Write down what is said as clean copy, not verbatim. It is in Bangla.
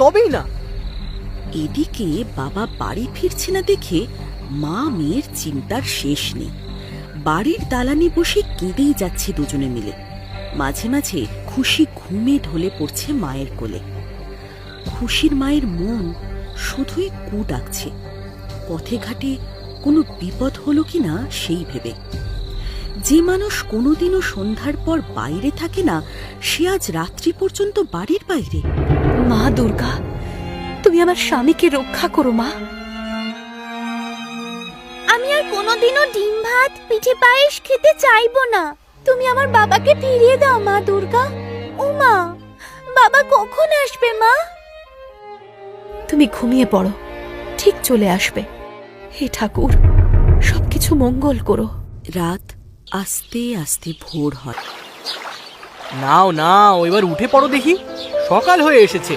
তবেই না। এদিকে বাবা বাড়ি ফিরছে না দেখে মা মেয়ের চিন্তার শেষ নেই। বাড়ির দালানে বসে কেঁদেই যাচ্ছে দুজনে মিলে। মাঝে মাঝে খুশি ঘুমে ঢলে পড়ছে মায়ের কোলে। খুশির মায়ের মন শুধুই কু ডাকছে, পথে ঘাটে কোনো বিপদ হলো কিনা সেই ভেবে। যে মানুষ কোনোদিনও সন্ধ্যার পর বাইরে থাকে না, সে আজ রাত্রি পর্যন্ত বাড়ির বাইরে। মা দুর্গা, তুমি আমার স্বামীকে রক্ষা করো মা। আমি আর কোনোদিনও ডিম ভাত পিঠে পায়েস খেতে চাইবো না। তুমি আমার বাবাকে ফিরিয়ে দাও মা দুর্গা। ও মা, বাবা কখন আসবে মা? তুমি ঘুমিয়ে পড়ো, ঠিক চলে আসবে। হে ঠাকুর, সবকিছু মঙ্গল করো। রাত আস্তে আস্তে ভোর হয়। নাও নাও, এবার উঠে পড়ো দেখি, সকাল হয়ে এসেছে।